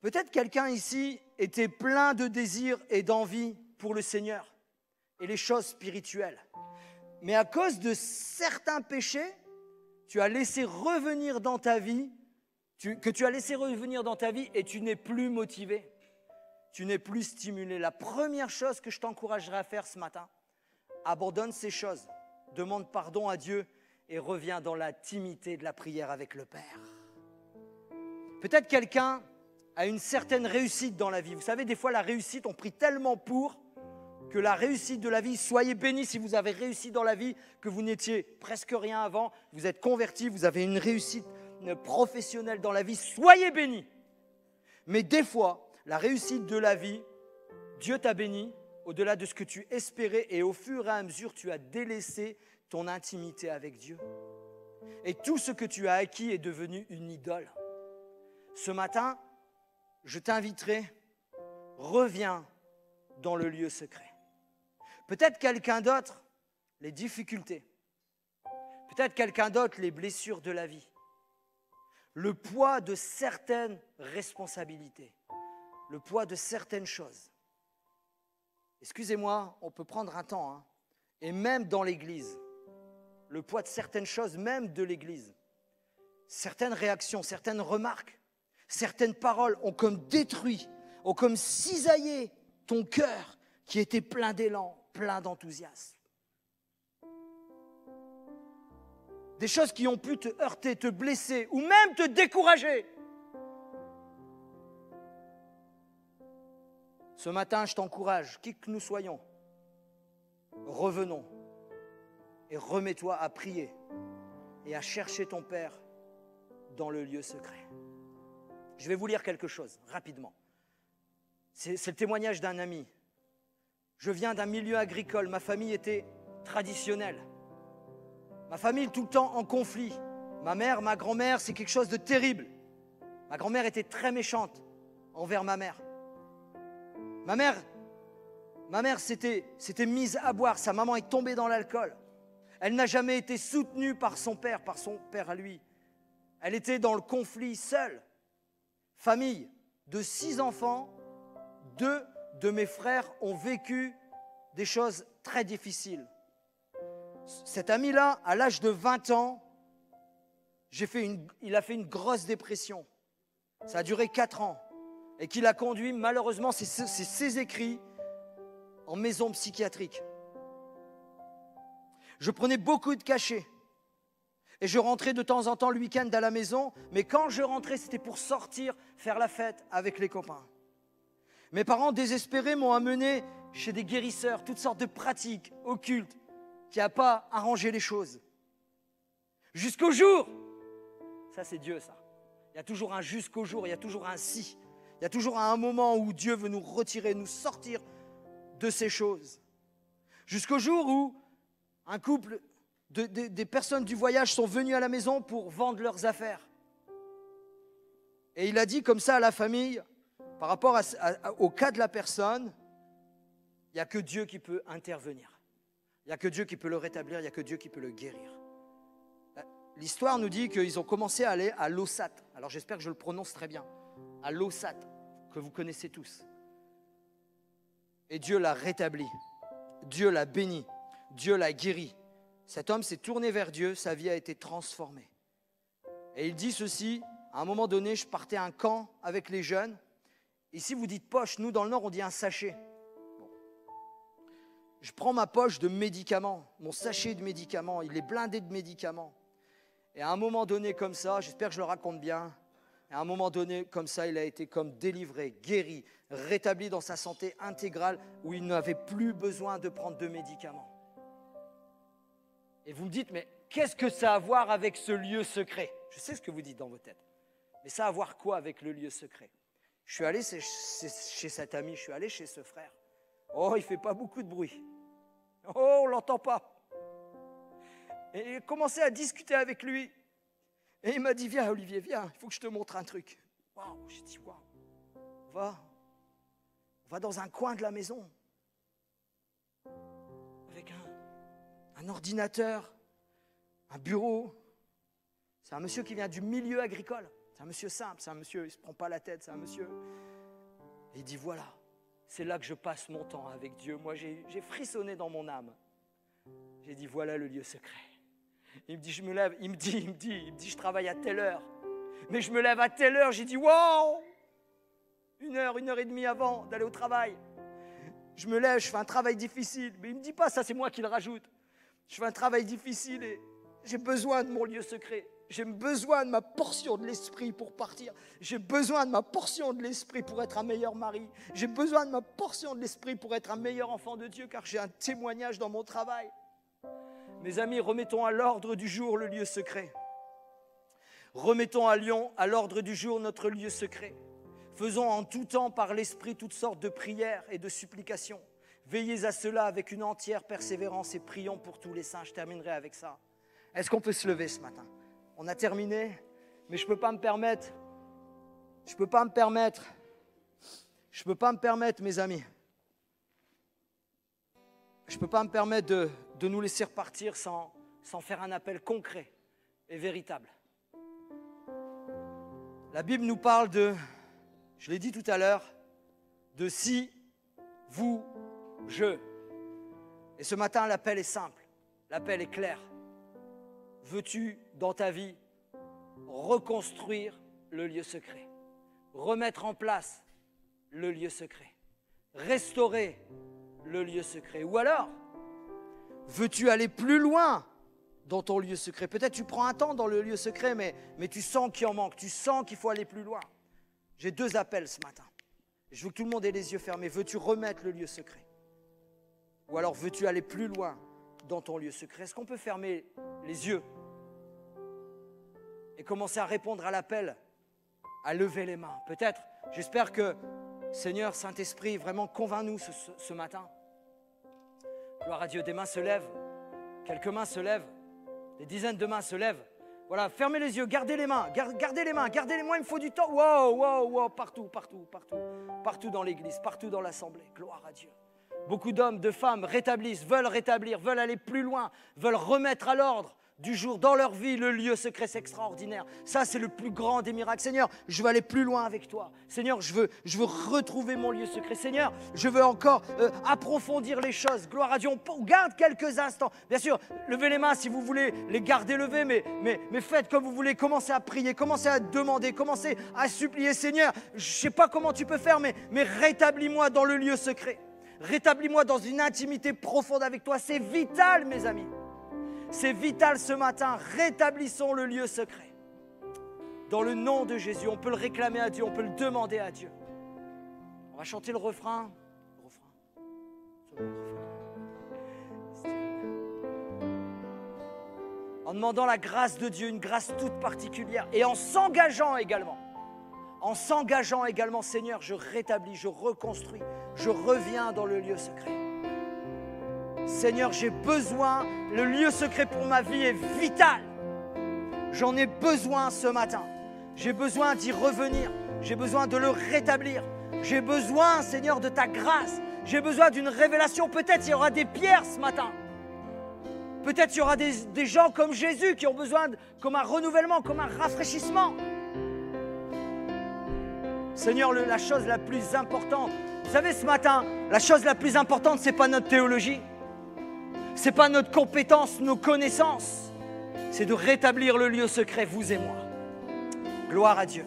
Peut-être quelqu'un ici était plein de désirs et d'envie pour le Seigneur et les choses spirituelles. Mais à cause de certains péchés, tu as laissé revenir dans ta vie, et tu n'es plus motivé, tu n'es plus stimulé. La première chose que je t'encouragerais à faire ce matin, abandonne ces choses, demande pardon à Dieu et reviens dans l'intimité de la prière avec le Père. Peut-être quelqu'un a une certaine réussite dans la vie. Vous savez, des fois, la réussite, on prie tellement pour que la réussite de la vie, soyez bénis si vous avez réussi dans la vie, que vous n'étiez presque rien avant, vous êtes convertis, vous avez une réussite professionnelle dans la vie, soyez bénis. Mais des fois, la réussite de la vie, Dieu t'a béni au-delà de ce que tu espérais et au fur et à mesure, tu as délaissé ton intimité avec Dieu. Et tout ce que tu as acquis est devenu une idole. Ce matin, je t'inviterai, reviens dans le lieu secret. Peut-être quelqu'un d'autre, les difficultés. Peut-être quelqu'un d'autre, les blessures de la vie. Le poids de certaines responsabilités. Le poids de certaines choses. Excusez-moi, on peut prendre un temps, hein, et même dans l'Église, le poids de certaines choses, même de l'Église, certaines réactions, certaines remarques, certaines paroles ont comme détruit, ont comme cisaillé ton cœur qui était plein d'élan, plein d'enthousiasme. Des choses qui ont pu te heurter, te blesser ou même te décourager. Ce matin, je t'encourage, qui que nous soyons, revenons et remets-toi à prier et à chercher ton Père dans le lieu secret. Je vais vous lire quelque chose, rapidement. C'est le témoignage d'un ami. Je viens d'un milieu agricole, ma famille était traditionnelle. Ma famille tout le temps en conflit. Ma mère, ma grand-mère, c'est quelque chose de terrible. Ma grand-mère était très méchante envers ma mère. Ma mère s'était mise à boire, sa maman est tombée dans l'alcool. Elle n'a jamais été soutenue par son père à lui. Elle était dans le conflit seule. Famille de 6 enfants, 2 de mes frères ont vécu des choses très difficiles. Cet ami-là, à l'âge de 20 ans, il a fait une grosse dépression. Ça a duré 4 ans. Et qui l'a conduit, malheureusement, c'est ses écrits, en maison psychiatrique. Je prenais beaucoup de cachets. Et je rentrais de temps en temps le week-end à la maison. Mais quand je rentrais, c'était pour sortir, faire la fête avec les copains. Mes parents désespérés m'ont amené chez des guérisseurs, toutes sortes de pratiques occultes qui n'ont pas arrangé les choses. Jusqu'au jour, ça c'est Dieu ça. Il y a toujours un jusqu'au jour, il y a toujours un si. Il y a toujours un moment où Dieu veut nous retirer, nous sortir de ces choses. Jusqu'au jour où un couple, des personnes du voyage sont venues à la maison pour vendre leurs affaires. Et il a dit comme ça à la famille, par rapport au cas de la personne, il n'y a que Dieu qui peut intervenir. Il n'y a que Dieu qui peut le rétablir, il n'y a que Dieu qui peut le guérir. L'histoire nous dit qu'ils ont commencé à aller à Lossat. Alors j'espère que je le prononce très bien. À Lossat, que vous connaissez tous. Et Dieu l'a rétabli. Dieu l'a béni. Dieu l'a guéri. Cet homme s'est tourné vers Dieu, sa vie a été transformée. Et il dit ceci, à un moment donné, je partais à un camp avec les jeunes. Ici, vous dites poche, nous dans le Nord, on dit un sachet. Bon. Je prends ma poche de médicaments, mon sachet de médicaments, il est blindé de médicaments. Et à un moment donné comme ça, j'espère que je le raconte bien, et à un moment donné comme ça, il a été comme délivré, guéri, rétabli dans sa santé intégrale, où il n'avait plus besoin de prendre de médicaments. Et vous me dites, mais qu'est-ce que ça a à voir avec ce lieu secret? Je sais ce que vous dites dans vos têtes. Mais ça a à voir quoi avec le lieu secret? Je suis allé chez cet ami, je suis allé chez ce frère. Oh, il ne fait pas beaucoup de bruit. Oh, on ne l'entend pas. Et j'ai commencé à discuter avec lui. Et il m'a dit, viens Olivier, viens, il faut que je te montre un truc. Waouh, j'ai dit, waouh, on va dans un coin de la maison. Avec un ordinateur, un bureau. C'est un monsieur qui vient du milieu agricole. C'est un monsieur simple, c'est un monsieur, il ne se prend pas la tête, c'est un monsieur. Et il dit, voilà, c'est là que je passe mon temps avec Dieu. Moi, j'ai frissonné dans mon âme. J'ai dit, voilà le lieu secret. Il me dit, je me lève, il me dit, je travaille à telle heure. Mais je me lève à telle heure, j'ai dit, wow, 1 heure et demie avant d'aller au travail. Je me lève, je fais un travail difficile. Mais il ne me dit pas ça, c'est moi qui le rajoute. Je fais un travail difficile et j'ai besoin de mon lieu secret. J'ai besoin de ma portion de l'esprit pour partir. J'ai besoin de ma portion de l'esprit pour être un meilleur mari. J'ai besoin de ma portion de l'esprit pour être un meilleur enfant de Dieu, car j'ai un témoignage dans mon travail. Mes amis, remettons à l'ordre du jour le lieu secret. Remettons à l'ordre du jour notre lieu secret. Faisons en tout temps par l'Esprit toutes sortes de prières et de supplications. Veillez à cela avec une entière persévérance et prions pour tous les saints. Je terminerai avec ça. Est-ce qu'on peut se lever ce matin? On a terminé, mais je ne peux pas me permettre, mes amis. Je ne peux pas me permettre de nous laisser repartir sans faire un appel concret et véritable. La Bible nous parle je l'ai dit tout à l'heure, de si, vous, je. Et ce matin, l'appel est simple, l'appel est clair. Veux-tu, dans ta vie, reconstruire le lieu secret, remettre en place le lieu secret, restaurer le lieu secret? Ou alors, veux-tu aller plus loin dans ton lieu secret? Peut-être tu prends un temps dans le lieu secret, mais tu sens qu'il en manque, tu sens qu'il faut aller plus loin. J'ai 2 appels ce matin. Je veux que tout le monde ait les yeux fermés. Veux-tu remettre le lieu secret? Ou alors veux-tu aller plus loin dans ton lieu secret? Est-ce qu'on peut fermer les yeux et commencer à répondre à l'appel, à lever les mains? Peut-être, j'espère que Seigneur, Saint-Esprit, vraiment convainc-nous ce matin. Gloire à Dieu, des mains se lèvent, quelques mains se lèvent, des dizaines de mains se lèvent. Voilà, fermez les yeux, gardez les mains, moi il me faut du temps. Wow, partout dans l'église, partout dans l'assemblée. Gloire à Dieu. Beaucoup d'hommes, de femmes rétablissent, veulent rétablir, veulent aller plus loin, veulent remettre à l'ordre du jour dans leur vie le lieu secret. C'est extraordinaire. Ça, c'est le plus grand des miracles. Seigneur, je veux aller plus loin avec toi. Seigneur, je veux retrouver mon lieu secret. Seigneur, je veux encore approfondir les choses. Gloire à Dieu. On garde quelques instants. Bien sûr, levez les mains si vous voulez les garder levées, mais faites comme vous voulez. Commencez à prier, commencez à demander, commencez à supplier. Seigneur, je ne sais pas comment tu peux faire, mais rétablis-moi dans le lieu secret. Rétablis-moi dans une intimité profonde avec toi. C'est vital, mes amis. C'est vital ce matin. Rétablissons le lieu secret. Dans le nom de Jésus, on peut le réclamer à Dieu, on peut le demander à Dieu. On va chanter le refrain. En demandant la grâce de Dieu, une grâce toute particulière. Et en s'engageant également, Seigneur, je rétablis, je reconstruis, je reviens dans le lieu secret. Seigneur, j'ai besoin, le lieu secret pour ma vie est vital. J'en ai besoin ce matin. J'ai besoin d'y revenir. J'ai besoin de le rétablir. J'ai besoin, Seigneur, de ta grâce. J'ai besoin d'une révélation. Peut-être il y aura des pierres ce matin. Peut-être il y aura des gens comme Jésus qui ont besoin, comme un renouvellement, comme un rafraîchissement. Seigneur, la chose la plus importante, vous savez, ce matin, la chose la plus importante, ce n'est pas notre théologie. Ce n'est pas notre compétence, nos connaissances. C'est de rétablir le lieu secret, vous et moi. Gloire à Dieu.